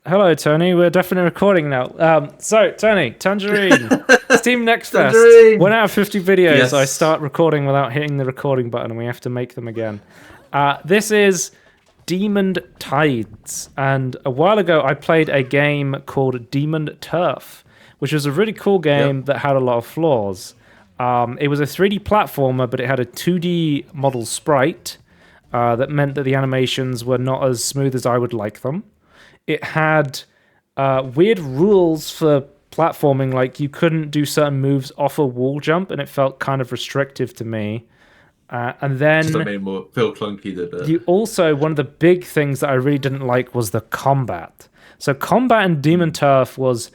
Hello, Tony. We're definitely recording now. So, Tony, Tangerine, Steam Next Fest. Tangerine! 1 out of 50 videos, Yes. I start recording without hitting the recording button, and we have to make them again. This is Demon Tides, and a while ago I played a game called Demon Turf, which was a really cool game that had a lot of flaws. It was a 3D platformer, but it had a 2D model sprite that meant that the animations were not as smooth as I would like them. It had weird rules for platforming, like you couldn't do certain moves off a wall jump, and it felt kind of restrictive to me. And then Just made more feel clunky, did it? you also, one of the big things that I really didn't like was the combat. So combat in Demon Turf was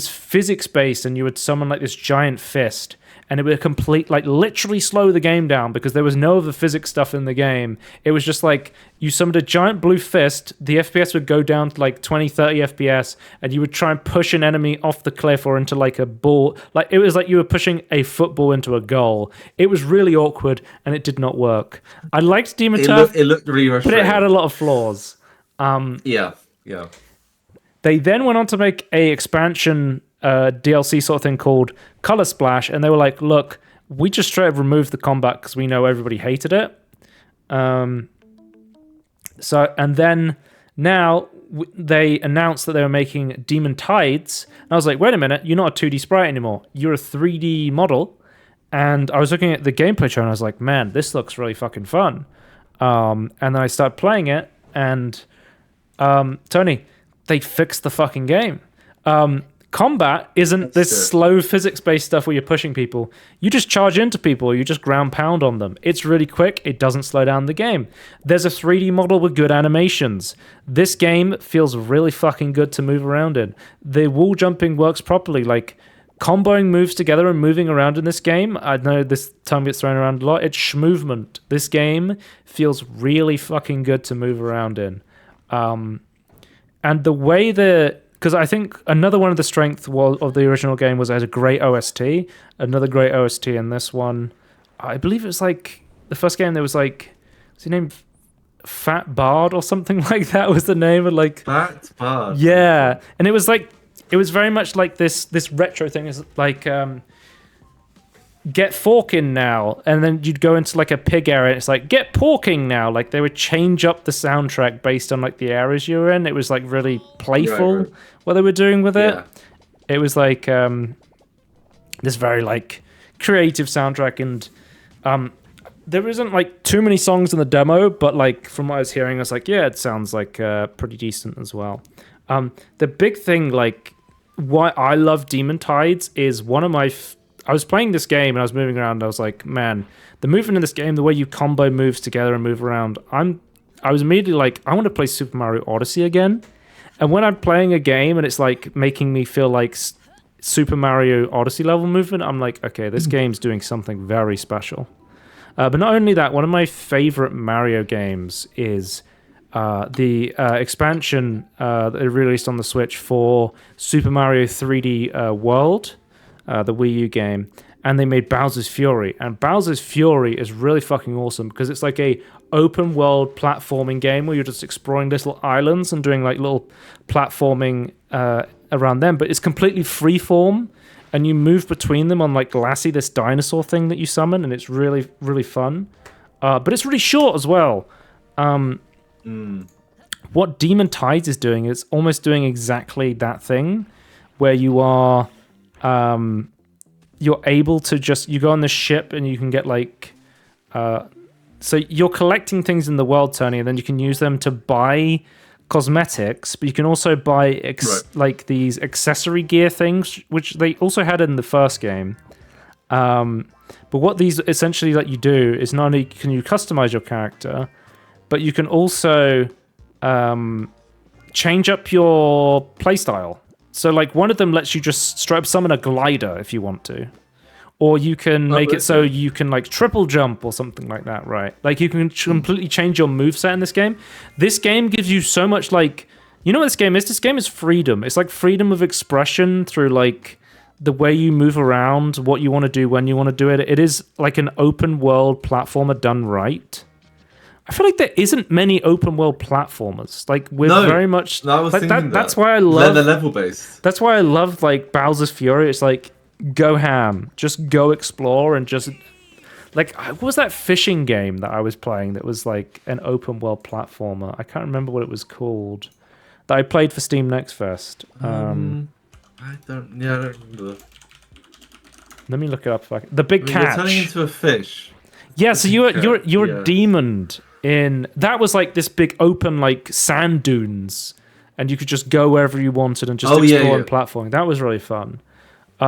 physics based, and you would summon like this giant fist, and it would literally slow the game down because there was no other physics stuff in the game. It was just like you summoned a giant blue fist, the FPS would go down to like 20, 30 FPS, and you would try and push an enemy off the cliff or into like a ball. Like it was like you were pushing a football into a goal. It was really awkward, and it did not work. I liked Demon Turf, it looked really but frustrating. it had a lot of flaws. Yeah. They then went on to make a expansion DLC sort of thing called Color Splash, and they were like, look, we just straight up removed the combat because we know everybody hated it. And then now they announced that they were making Demon Tides, and I was like, wait a minute, you're not a 2D sprite anymore, you're a 3D model. And I was looking at the gameplay trailer, and I was like, man, this looks really fucking fun. And then I started playing it, and Tony, they fixed the fucking game. Combat isn't this slow physics-based stuff where you're pushing people. You just charge into people, you just ground pound on them. It's really quick, it doesn't slow down the game. There's a 3D model with good animations. This game feels really fucking good to move around in. The wall jumping works properly, like comboing moves together and moving around in this game. I know this term gets thrown around a lot. It's Smovement. This game feels really fucking good to move around in. And the way because I think another one of the strengths of the original game was it had a great OST. Another great OST in this one. I believe it was like the first game. There was like, what's his name? Fat Bard or something like that was the name of like. Fat Bard. Yeah, and it was very much like this retro thing. Is like get forking now, and then you'd go into like a pig area, and it's like get porking now. Like they would change up the soundtrack based on like the areas you were in. It was like really playful right. what they were doing with it. Yeah. It was like this very like creative soundtrack, and there isn't like too many songs in the demo, but like from what I was hearing, I was like, yeah, it sounds like pretty decent as well. The big thing, like why I love Demon Tides, is one of my I was playing this game and I was moving around, and I was like, man, the movement in this game, the way you combo moves together and move around, I was immediately like, I want to play Super Mario Odyssey again. And when I'm playing a game and it's like making me feel like Super Mario Odyssey level movement, I'm like, okay, this game's doing something very special. But not only that, one of my favorite Mario games is the expansion that they released on the Switch for Super Mario 3D World, the Wii U game, and they made Bowser's Fury. And Bowser's Fury is really fucking awesome because it's like a open world platforming game where you're just exploring little islands and doing like little platforming around them, but it's completely freeform, and you move between them on like Lassie, this dinosaur thing that you summon, and it's really, really fun. But it's really short as well. What Demon Tides is doing is almost doing exactly that thing where you are you're able to you go on the ship and you can get like so you're collecting things in the world, Tony, and then you can use them to buy cosmetics, but you can also buy like these accessory gear things, which they also had in the first game. But what these essentially let you do is not only can you customize your character, but you can also change up your playstyle. So like one of them lets you just straight up summon a glider if you want to. Or you can make it so you can like triple jump or something like that, right? Like you can completely change your moveset in this game. This game gives you so much like, you know what this game is? This game is freedom. It's like freedom of expression through like the way you move around, what you want to do, when you want to do it. It is like an open world platformer done right. I feel like there isn't many open world platformers. Like we're very much. No, I was like, thinking that's why I love. They're level based. That's why I love like Bowser's Fury. It's like go ham, just go explore and just like what was that fishing game that I was playing that was like an open world platformer? I can't remember what it was called. That I played for Steam Next Fest. I don't remember. Let me look it up. The Big Catch. You're turning into a fish. Yeah, so you're demoned in that was like this big open like sand dunes, and you could just go wherever you wanted and just explore and platforming. That was really fun.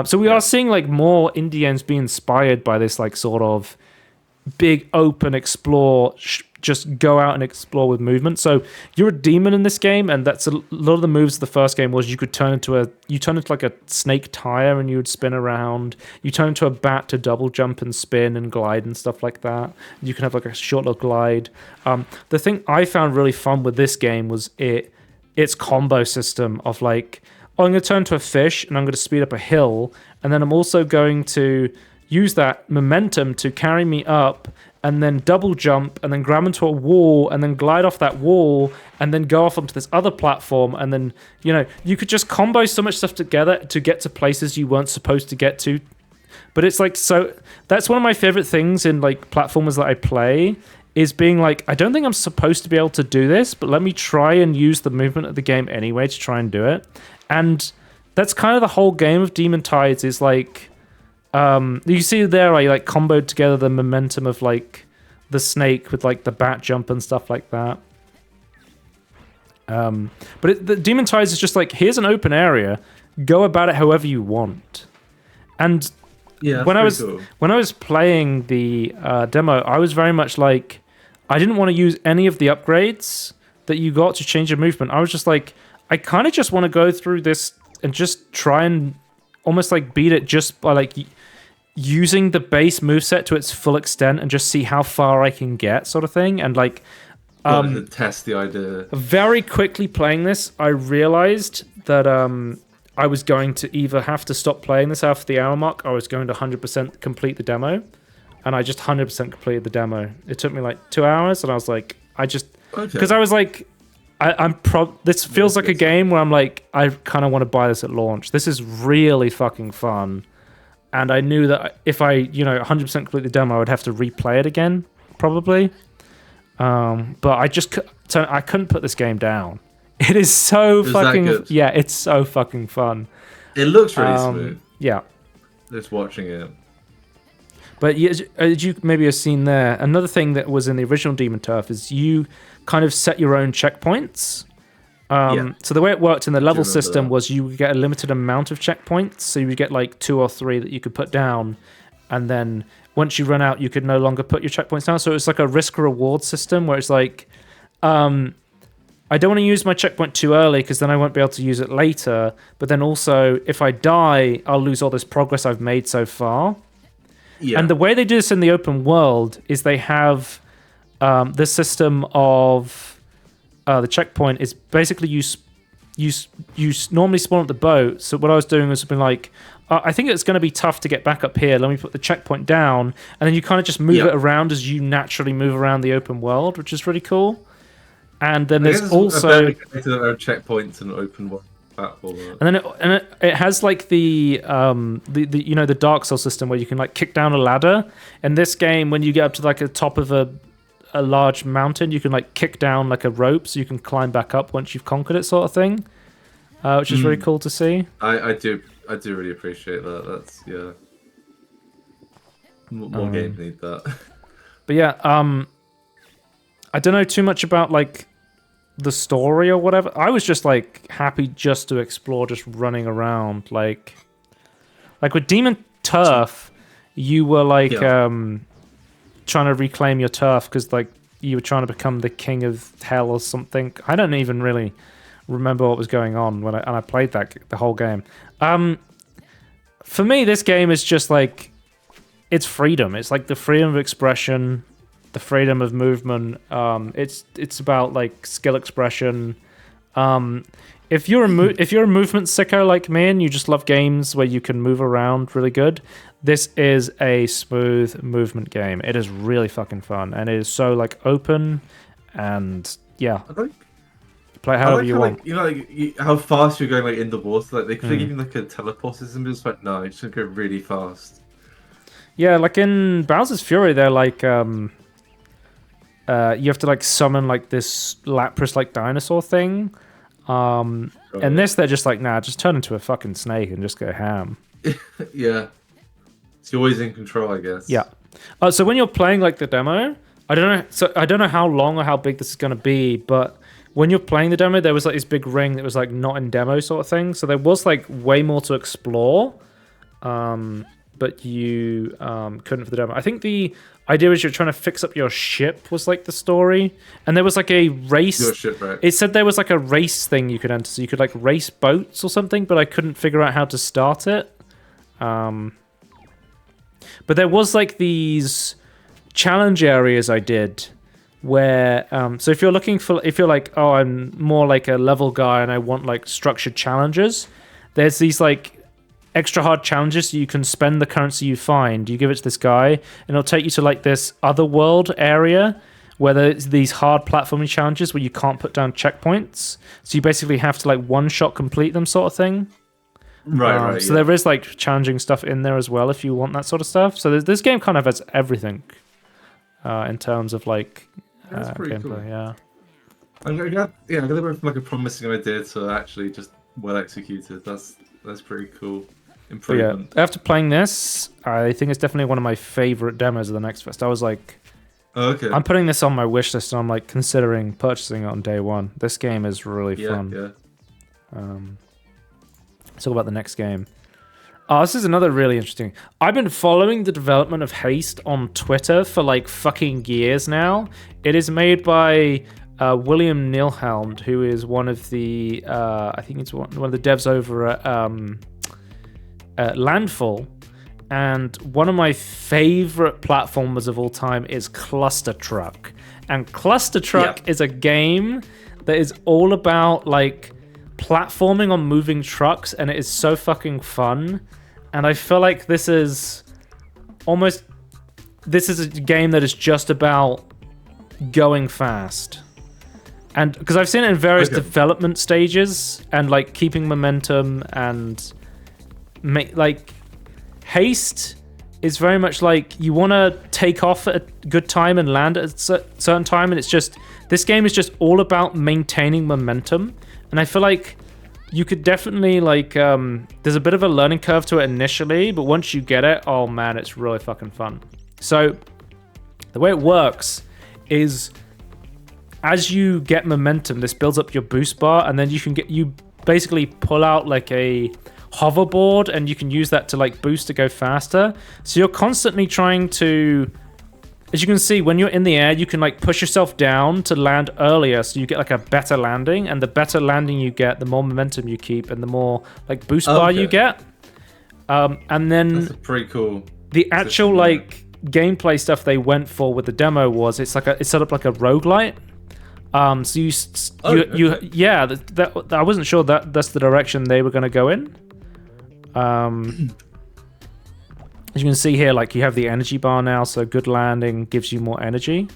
So we are seeing like more indie games be inspired by this like sort of big open explore, just go out and explore with movement. So you're a demon in this game, and that's a lot of the moves of the first game was you could turn into like a snake tire and you would spin around. You turn into a bat to double jump and spin and glide and stuff like that. You can have like a short little glide. The thing I found really fun with this game was its combo system of like, oh, I'm going to turn to a fish and I'm going to speed up a hill, and then I'm also going to use that momentum to carry me up and then double jump and then grab into a wall and then glide off that wall and then go off onto this other platform, and then, you know, you could just combo so much stuff together to get to places you weren't supposed to get to. But it's like, so that's one of my favorite things in like platformers that I play is being like, I don't think I'm supposed to be able to do this, but let me try and use the movement of the game anyway to try and do it. And that's kind of the whole game of Demon Tides is like, you see there I like comboed together the momentum of like the snake with like the bat jump and stuff like that. But the Demon Tides is just like, here's an open area, go about it however you want. And when I was playing the demo, I was very much like, I didn't want to use any of the upgrades that you got to change your movement. I was just like, I kind of just want to go through this and just try and almost like beat it just by like using the base moveset to its full extent and just see how far I can get, sort of thing. And like test the idea. Very quickly playing this, I realized that I was going to either have to stop playing this after the hour mark, or I was going to 100% complete the demo. And I just 100% completed the demo. It took me like 2 hours, and I was like, because I was like, this feels like a game where I'm like, I kind of want to buy this at launch. This is really fucking fun. And I knew that if I, 100% complete the demo, I would have to replay it again, probably. But I couldn't put this game down. It is so fucking, yeah, it's so fucking fun. It looks really smooth. Yeah. Just watching it. But as you maybe have seen there, another thing that was in the original Demon Turf is you kind of set your own checkpoints. So the way it worked in the level system was you would get a limited amount of checkpoints. So you would get like 2 or 3 that you could put down. And then once you run out, you could no longer put your checkpoints down. So it's like a risk-reward system where it's like, I don't want to use my checkpoint too early because then I won't be able to use it later. But then also, if I die, I'll lose all this progress I've made so far. Yeah. And the way they do this in the open world is they have this system of the checkpoint is basically you normally spawn at the boat. So what I was doing was being like, I think it's going to be tough to get back up here. Let me put the checkpoint down, and then you kind of just move it around as you naturally move around the open world, which is really cool. And then there's also checkpoints and open world platform. And then it has like the the Dark Souls system where you can like kick down a ladder. In this game, when you get up to like the top of a large mountain, you can like kick down like a rope so you can climb back up once you've conquered it, sort of thing, which is really cool to see. I do really appreciate that. That's more games need that. But yeah, I don't know too much about like the story or whatever. I was just like happy just to explore, just running around. Like with Demon Turf, you were like trying to reclaim your turf because like you were trying to become the king of hell or something. I don't even really remember what was going on when I played the whole game. For me, this game is just like, it's freedom. It's like the freedom of expression, the freedom of movement. It's about like skill expression. If you're a movement sicko like me and you just love games where you can move around really good, this is a smooth movement game. It is really fucking fun, and it is so like open, and yeah, play however you want. Like, you know, like how fast you're going like in the water. Like they could give you like a teleport system, but it's like no, it's gonna go really fast. Yeah, like in Bowser's Fury, they're like you have to like summon like this Lapras like dinosaur thing. And this, they're just like, nah, just turn into a fucking snake and just go ham. Yeah. So you're always in control, I guess. Yeah. So when you're playing like the demo, I don't know how long or how big this is going to be, but when you're playing the demo, there was like this big ring that was like not in demo sort of thing. So there was like way more to explore, but you couldn't for the demo. I think the idea was you're trying to fix up your ship was like the story, and there was like a race. Your shipwreck. It said there was like a race thing you could enter, so you could like race boats or something, but I couldn't figure out how to start it. But there was like these challenge areas I did where so if you're like, oh, I'm more like a level guy and I want like structured challenges, there's these like extra hard challenges. So you can spend the currency you find, you give it to this guy, and it'll take you to like this other world area where there's these hard platforming challenges where you can't put down checkpoints, so you basically have to like one shot complete them sort of thing. Right. So there is like challenging stuff in there as well if you want that sort of stuff. So this game kind of has everything in terms of like gameplay. Cool. Yeah. I'm glad it went from like a promising idea to actually just well executed. That's pretty cool. Improvement. But yeah, after playing this, I think it's definitely one of my favorite demos of the Next Fest. I was like, okay, I'm putting this on my wish list, and I'm like considering purchasing it on day one. This game is really fun. Yeah. Let's talk about the next game. This is another really interesting. I've been following the development of Haste on Twitter for like fucking years now. It is made by William Nilhelm, who is one of the I think it's one of the devs over at Landfall. And one of my favorite platformers of all time is Cluster Truck. And Cluster Truck is a game that is all about like platforming on moving trucks, and it is so fucking fun. And I feel like this is a game that is just about going fast. And because I've seen it in various development stages and like keeping momentum and like Haste is very much like you want to take off at a good time and land at a certain time, and it's just this game is just all about maintaining momentum. And I feel like you could definitely like there's a bit of a learning curve to it initially, but once you get it, oh man, it's really fucking fun. So the way it works is as you get momentum, this builds up your boost bar, and then you basically pull out like a hoverboard, and you can use that to like boost to go faster. So you're constantly trying to, as you can see, when you're in the air, you can like push yourself down to land earlier, so you get like a better landing, and the better landing you get, the more momentum you keep, and the more like boost bar you get. And then that's pretty cool. The actual like gameplay stuff they went for with the demo was it's set up like a roguelite. So I wasn't sure that that's the direction they were going to go in. As you can see here, like you have the energy bar now, so good landing gives you more energy.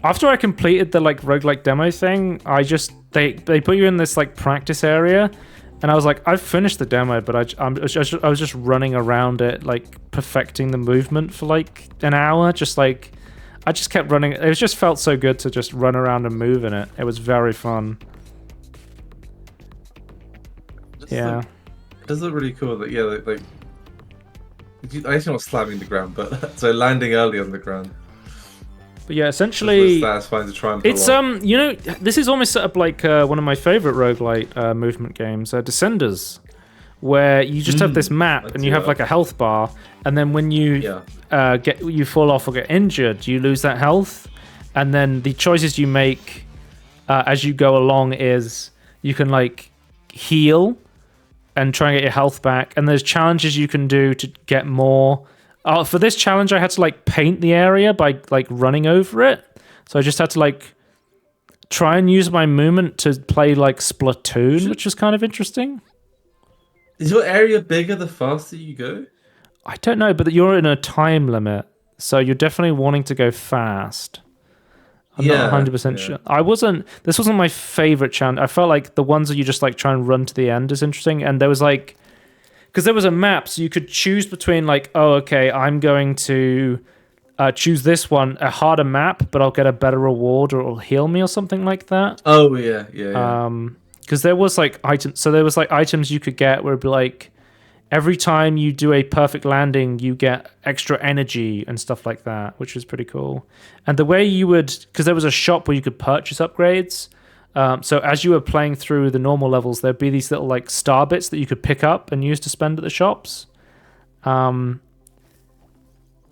After I completed the like roguelike demo thing, they put you in this like practice area, and I was like, I've finished the demo, but I was just running around it, like perfecting the movement for like an hour. Just like I just kept running. It just felt so good to just run around and move in it. It was very fun. Yeah. It does look really cool. That like I guess you're not slamming the ground, but so landing early on the ground. But yeah, essentially, that's fine to try and pull it's off. this is almost set up like one of my favorite roguelite movement games, Descenders, where you just have this map and you have like a health bar, and then when you you fall off or get injured, you lose that health, and then the choices you make as you go along is you can like heal and try and get your health back, and there's challenges you can do to get more. For this challenge, I had to like paint the area by like running over it, so I just had to like try and use my movement to play like Splatoon, which was kind of interesting. Is your area bigger the faster you go? I don't know, but you're in a time limit, so you're definitely wanting to go fast. I'm not Yeah, 100% yeah. sure. This wasn't my favorite challenge. I felt like the ones that you just like try and run to the end is interesting. And there was like, because there was a map, so you could choose between like, oh, okay, I'm going to choose this one, a harder map, but I'll get a better reward or it'll heal me or something like that. Oh yeah, yeah, yeah. Because there was like items, so there was like items you could get where it'd be like, every time you do a perfect landing, you get extra energy and stuff like that, which was pretty cool. And the way you would, because there was a shop where you could purchase upgrades. So as you were playing through the normal levels, there'd be these little like star bits that you could pick up and use to spend at the shops.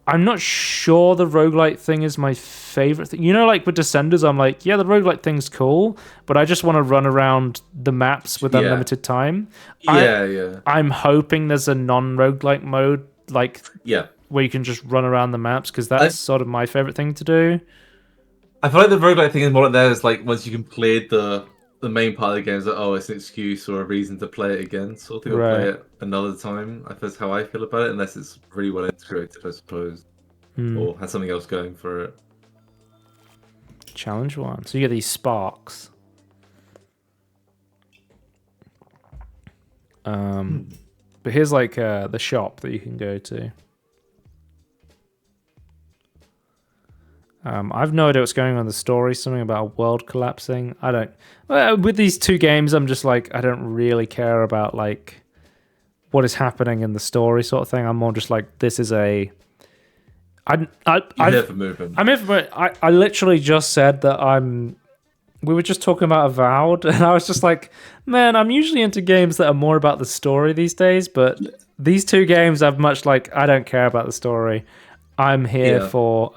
I'm not sure the roguelite thing is my favorite thing. You know, like with Descenders, I'm like, yeah, the roguelite thing's cool, but I just want to run around the maps with Yeah. unlimited time. Yeah. I'm hoping there's a non-roguelike mode, like Yeah. where you can just run around the maps, because that's sort of my favorite thing to do. I feel like the roguelike thing is more like there's like once you completed the main part of the game, it's like, oh, it's an excuse or a reason to play it again, sort of thing, or play Right. it another time. That's how I feel about it, unless it's really well integrated, I suppose, or has something else going for it. Challenge 1. So you get these sparks. But here's like the shop that you can go to. I've no idea what's going on in the story. Something about a world collapsing. I don't. With these two games, I'm just like, I don't really care about like what is happening in the story, sort of thing. I'm more just like, this is a. You're here for movement. I'm here for. I literally just said that I'm. We were just talking about Avowed, and I was just like, man, I'm usually into games that are more about the story these days, but these two games have much like, I don't care about the story. I'm here for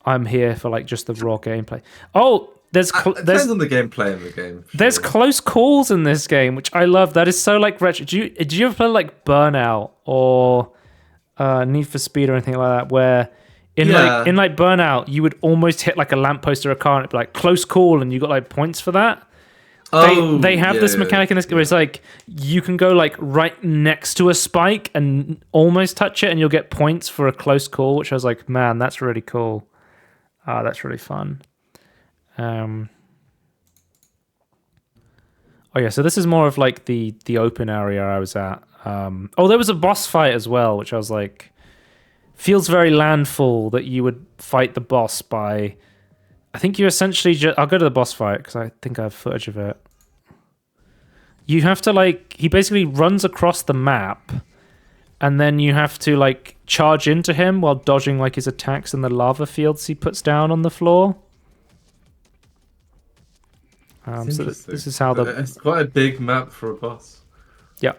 like just the raw gameplay. Oh, there's depends on the gameplay in the game. Sure. There's close calls in this game, which I love. That is so like retro. Did you ever play like Burnout or Need for Speed or anything like that, where in like Burnout you would almost hit like a lamppost or a car and it'd be like close call and you got like points for that? They have this mechanic in this game where it's like you can go like right next to a spike and almost touch it and you'll get points for a close call, which I was like, man, that's really cool. That's really fun. Oh yeah, so this is more of like the open area I was at. There was a boss fight as well, which I was like, feels very Landfall that you would fight the boss by. I think you essentially just. I'll go to the boss fight because I think I have footage of it. You have to like. He basically runs across the map, and then you have to like charge into him while dodging like his attacks in the lava fields he puts down on the floor. So this is how it's quite a big map for a boss. Yeah.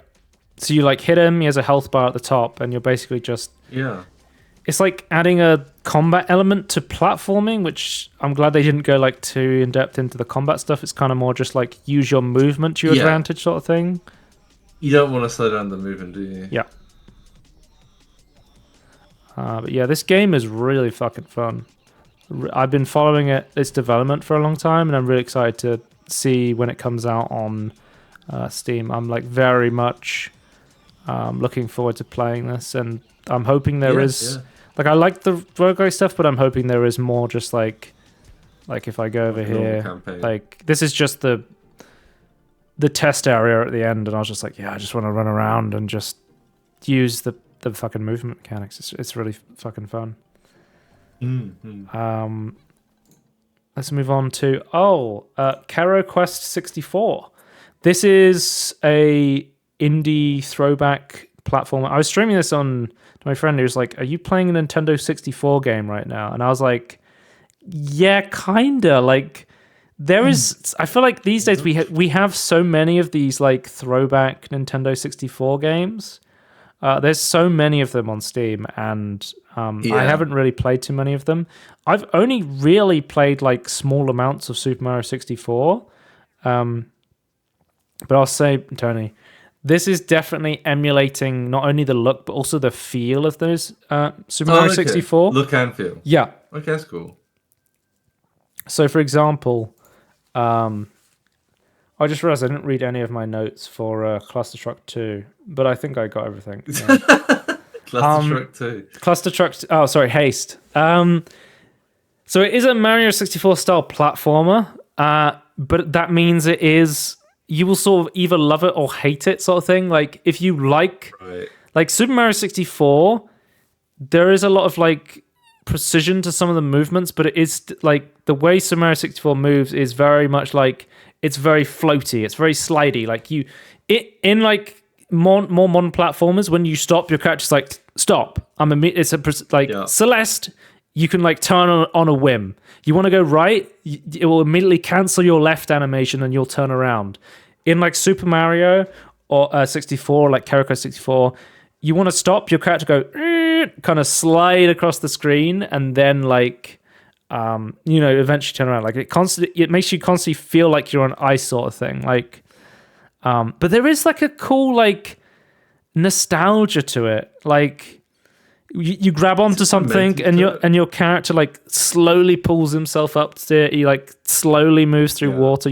So you like hit him. He has a health bar at the top, and you're basically just. Yeah. It's like adding a combat element to platforming, which I'm glad they didn't go like too in depth into the combat stuff. It's kind of more just like use your movement to your advantage sort of thing. You don't want to slow down the movement, do you? Yeah. But yeah, this game is really fucking fun. I've been following its development for a long time, and I'm really excited to see when it comes out on Steam. I'm like very much looking forward to playing this, and I'm hoping there is. Like, I like the roguelike stuff, but I'm hoping there is more just like if I go over here, campaign. like this is just the test area at the end, and I was just like, yeah, I just want to run around and just use the fucking movement mechanics. It's really fucking fun. Mm-hmm. Let's move on to Kero Quest 64. This is a indie throwback platform. I was streaming this on my friend who was like, are you playing a Nintendo 64 game right now? And I was like, yeah, kinda. Like, there is. I feel like these days we have so many of these like throwback Nintendo 64 games. There's so many of them on Steam, and I haven't really played too many of them. I've only really played like small amounts of Super Mario 64. But I'll say, Tony, this is definitely emulating not only the look but also the feel of those Super Mario 64. Look and feel. Yeah. Okay, that's cool. So, for example, I just realized I didn't read any of my notes for Cluster Truck 2, but I think I got everything. Yeah. Cluster Truck 2. Cluster Truck. Oh, sorry, Haste. So it is a Mario 64 style platformer, but that means it is. You will sort of either love it or hate it, sort of thing. Like if you like Super Mario 64, there is a lot of like precision to some of the movements, but it is like the way Super Mario 64 moves is very much like it's very floaty, it's very slidey. Like in like more modern platformers, when you stop, your character's like stop. Celeste. You can like turn on a whim. You want to go right, it will immediately cancel your left animation and you'll turn around. In like Super Mario or 64, like Kero Quest 64, you want to stop, your character go kind of slide across the screen and then like eventually turn around. Like it makes you constantly feel like you're on ice sort of thing. Like but there is like a cool like nostalgia to it. Like you grab onto something and your character like slowly pulls himself up to it. He like slowly moves through water.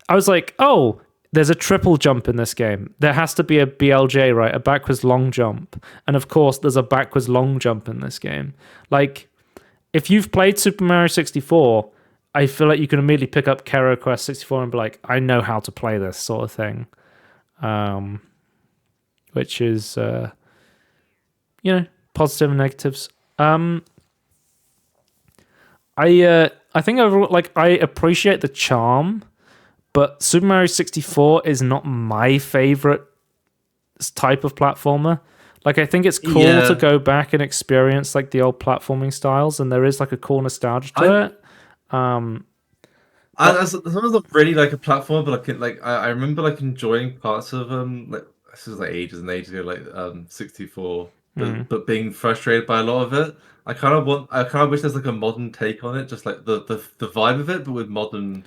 I was like, oh, there's a triple jump in this game. There has to be a BLJ, right? A backwards long jump. And of course, there's a backwards long jump in this game. Like, if you've played Super Mario 64, I feel like you can immediately pick up Kero Quest 64 and be like, I know how to play this sort of thing. Which is, positive and negatives. I think overall, like, I appreciate the charm, but Super Mario 64 is not my favorite type of platformer. Like, I think it's cool to go back and experience like the old platforming styles, and there is like a cool nostalgia to it. It's not really like a platformer, but I remember like enjoying parts of like this was like ages and ages ago, like 64. But being frustrated by a lot of it, I kind of wish there's like a modern take on it, just like the vibe of it, but with modern.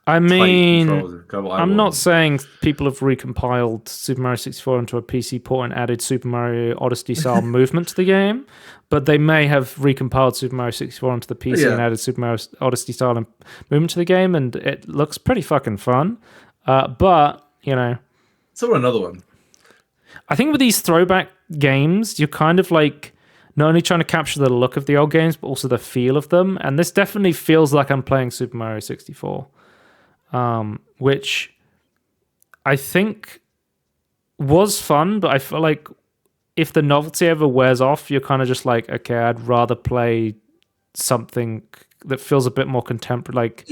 I mean, I'm not saying people have recompiled Super Mario 64 into a PC port and added Super Mario Odyssey style movement to the game, but they may have recompiled Super Mario 64 onto the PC and added Super Mario Odyssey style movement to the game, and it looks pretty fucking fun. But so another one. I think with these throwback games, you're kind of like not only trying to capture the look of the old games, but also the feel of them. And this definitely feels like I'm playing Super Mario 64, which I think was fun, but I feel like if the novelty ever wears off, you're kind of just like, okay, I'd rather play something that feels a bit more contemporary, like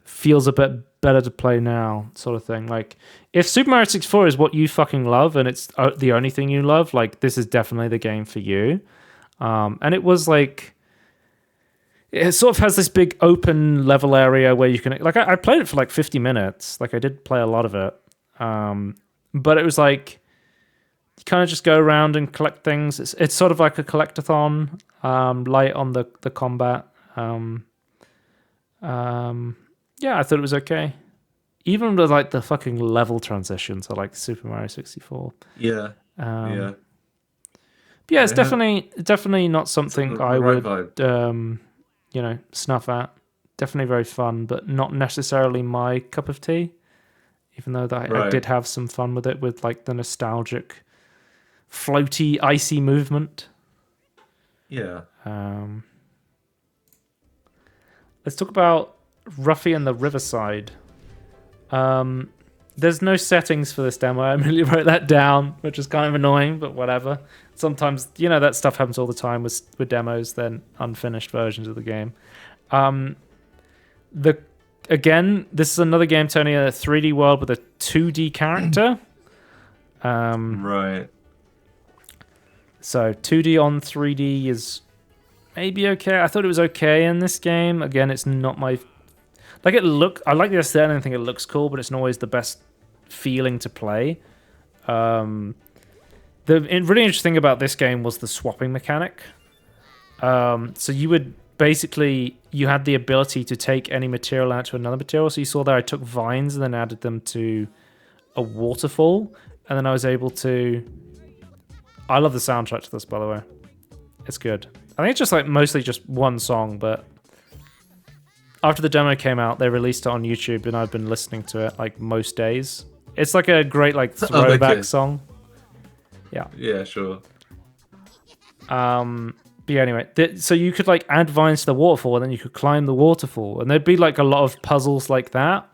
feels a bit better to play now, sort of thing. Like, if Super Mario 64 is what you fucking love and it's the only thing you love, like, this is definitely the game for you. And it was like, it sort of has this big open level area where you can, like, I played it for like 50 minutes. Like, I did play a lot of it. But it was like, you kind of just go around and collect things. It's sort of like a collectathon, light on the combat. I thought it was okay. Even with like the fucking level transitions are like Super Mario 64. Yeah. But yeah, it's definitely not something I would snuff at. Definitely very fun, but not necessarily my cup of tea. Even though I did have some fun with it, with like the nostalgic, floaty, icy movement. Yeah. Let's talk about Ruffy and the Riverside. There's no settings for this demo. I really wrote that down, which is kind of annoying, but whatever. Sometimes, that stuff happens all the time with demos, then unfinished versions of the game. This is another game turning a 3D world with a 2D character. Right. So 2D on 3D is maybe okay. I thought it was okay in this game. Again, it's not my... I like the aesthetic and I think it looks cool, but it's not always the best feeling to play. The really interesting thing about this game was the swapping mechanic. So you would basically, you had the ability to take any material out to another material. So you saw there I took vines and then added them to a waterfall. And then I was able to... I love the soundtrack to this, by the way. It's good. I think it's just like mostly just one song, but after the demo came out, they released it on YouTube, and I've been listening to it like most days. It's like a great like throwback song. Yeah. Yeah, sure. But yeah, anyway, so you could like add vines to the waterfall, and then you could climb the waterfall, and there'd be like a lot of puzzles like that.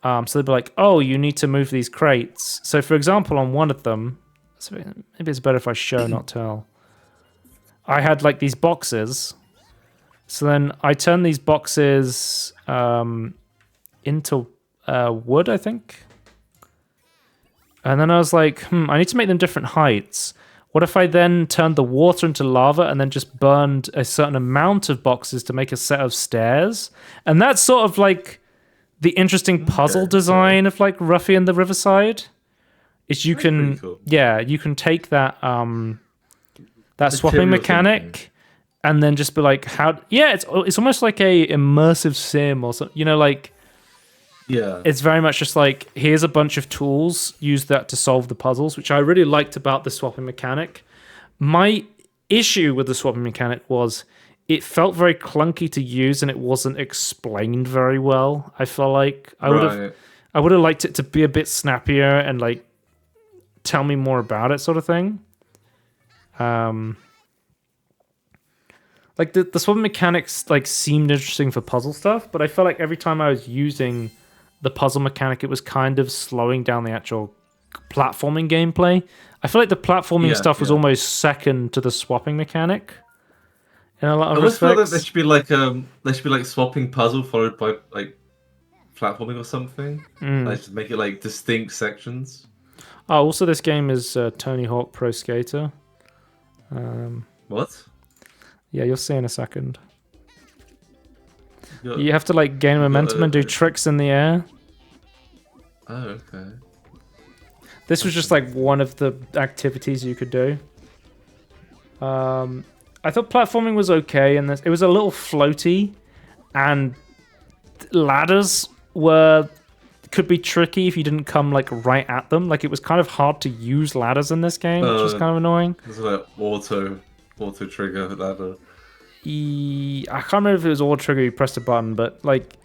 So they'd be like, oh, you need to move these crates. So for example, on one of them, so maybe it's better if I show, not tell. I had like these boxes. So then I turned these boxes into wood, I think. And then I was like, I need to make them different heights. What if I then turned the water into lava and then just burned a certain amount of boxes to make a set of stairs? And that's sort of like the interesting puzzle design of like Ruffy and the Riverside. Is you can, cool. You can take that that swapping mechanic and then just be like, it's almost like a immersive sim or something, like. Yeah. It's very much just like, here's a bunch of tools, use that to solve the puzzles, which I really liked about the swapping mechanic. My issue with the swapping mechanic was it felt very clunky to use and it wasn't explained very well. I felt like I would have liked it to be a bit snappier and like tell me more about it, sort of thing. Like the swapping mechanics like seemed interesting for puzzle stuff, but I felt like every time I was using the puzzle mechanic, it was kind of slowing down the actual platforming gameplay. I feel like the platforming stuff was almost second to the swapping mechanic in a lot of respects. I feel like there should be like swapping puzzle followed by like platforming or something. Like just make it like distinct sections. Oh, also this game is Tony Hawk Pro Skater. What? Yeah, you'll see in a second. You have to like gain momentum and do tricks in the air. Oh, okay. This was just like one of the activities you could do. I thought platforming was okay, and it was a little floaty, and ladders could be tricky if you didn't come like right at them. Like it was kind of hard to use ladders in this game, which was kind of annoying. It's like auto trigger ladder. I can't remember if it was auto trigger, you pressed a button, but like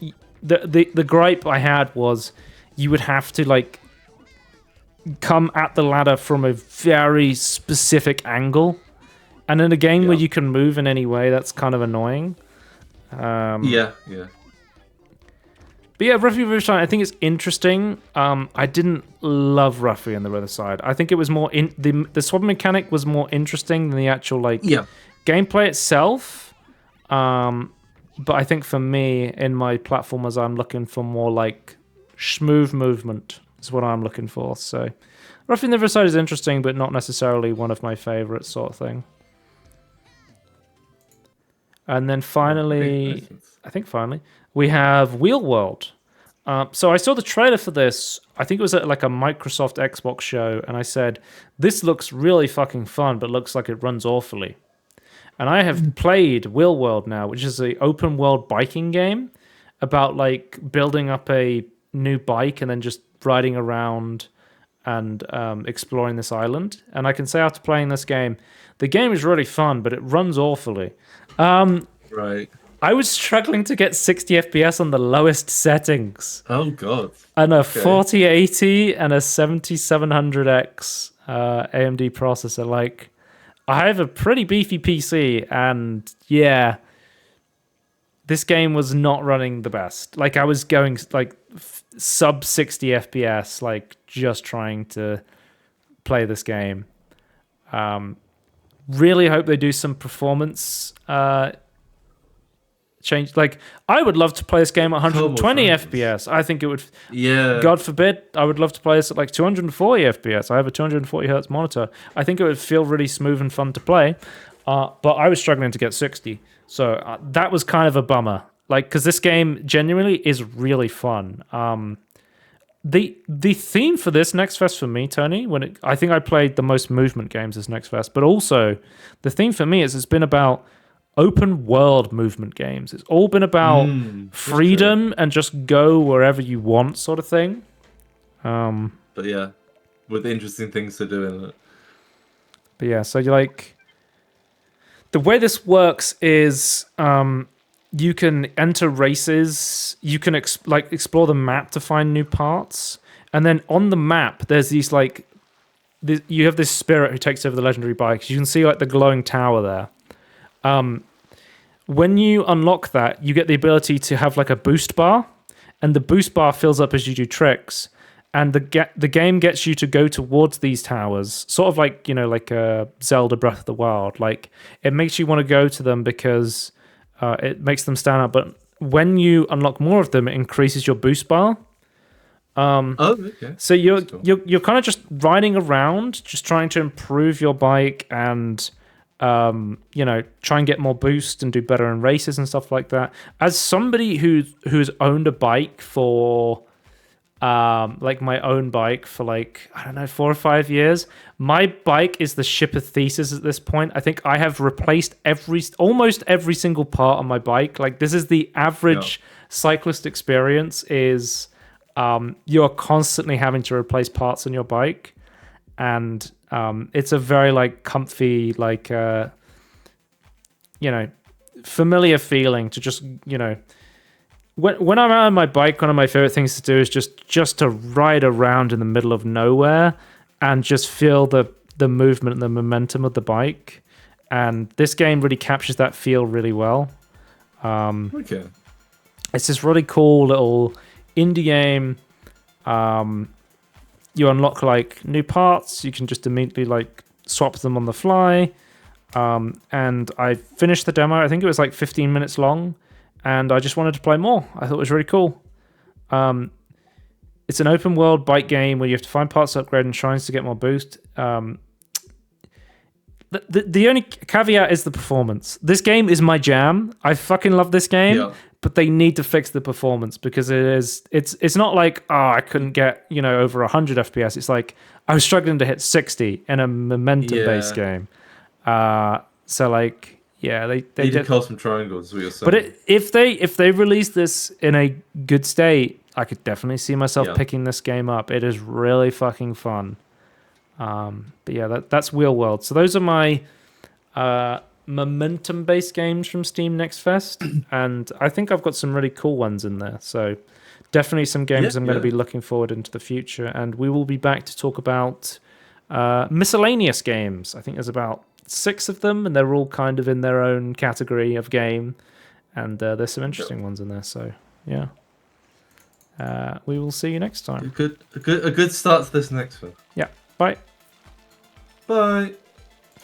the gripe I had was you would have to like come at the ladder from a very specific angle, and in a game where you can move in any way, that's kind of annoying. Yeah. But yeah, Ruffy Riverside, I think it's interesting. I didn't love Ruffy and the Riverside. I think it was more the swap mechanic was more interesting than the actual gameplay itself. But I think for me, in my platformers, I'm looking for more like smooth movement is what I'm looking for. So Ruffy and the Riverside is interesting, but not necessarily one of my favorites, sort of thing. And then finally, we have Wheel World. So I saw the trailer for this. I think it was at like a Microsoft Xbox show, and I said, this looks really fucking fun, but looks like it runs awfully. And I have played Wheel World now, which is an open world biking game about like building up a new bike and then just riding around and exploring this island. And I can say after playing this game, the game is really fun, but it runs awfully. Right. I was struggling to get 60 FPS on the lowest settings. Oh, God. And a 4080 and a 7700X AMD processor. Like, I have a pretty beefy PC, and yeah, this game was not running the best. Like, I was going like sub 60 FPS, like just trying to play this game. Really hope they do some performance change. Like, I would love to play this game at 120 FPS. I think it would. Yeah. God forbid, I would love to play this at like 240 FPS. I have a 240 hertz monitor. I think it would feel really smooth and fun to play. But I was struggling to get 60, so that was kind of a bummer. Like, because this game genuinely is really fun. The theme for this Next Fest for me, Tony, I think I played the most movement games this Next Fest, but also the theme for me is it's been about open world movement games. It's all been about freedom and just go wherever you want, sort of thing. But yeah, with interesting things to do in it. But yeah, so you like the way this works is you can enter races. You can explore the map to find new parts, and then on the map there's these like you have this spirit who takes over the legendary bikes. You can see like the glowing tower there. When you unlock that, you get the ability to have like a boost bar, and the boost bar fills up as you do tricks. And the game gets you to go towards these towers, sort of like, like a Zelda Breath of the Wild. Like, it makes you want to go to them because it makes them stand out. But when you unlock more of them, it increases your boost bar. Okay. So you're kind of just riding around, just trying to improve your bike and try and get more boost and do better in races and stuff like that. As somebody who's owned a bike for like my own bike for like, I don't know, 4 or 5 years, my bike is the ship of Theseus at this point. I think I have replaced almost every single part on my bike. Like, this is the average cyclist experience is you're constantly having to replace parts on your bike, and it's a very like comfy, like familiar feeling to just when I'm out on my bike, one of my favorite things to do is just to ride around in the middle of nowhere and just feel the movement and the momentum of the bike. And this game really captures that feel really well. Okay. It's this really cool little indie game. You unlock like new parts. You can just immediately like swap them on the fly. And I finished the demo. I think it was like 15 minutes long. And I just wanted to play more. I thought it was really cool. It's an open world bike game where you have to find parts to upgrade and shrines to get more boost. The only caveat is the performance. This game is my jam. I fucking love this game, but they need to fix the performance because it's not like, I couldn't get, over 100 FPS. It's like I was struggling to hit 60 in a momentum-based game. So like, yeah, they did custom triangles. What you're saying. But if they release this in a good state, I could definitely see myself picking this game up. It is really fucking fun. But yeah, that's Wheel World. So those are my momentum-based games from Steam Next Fest, and I think I've got some really cool ones in there. So definitely some games I'm going to be looking forward into the future, and we will be back to talk about miscellaneous games. I think there's about 6 of them, and they're all kind of in their own category of game, and there's some interesting ones in there. So yeah, we will see you next time. A good start to this next one. Yeah, bye. Bye.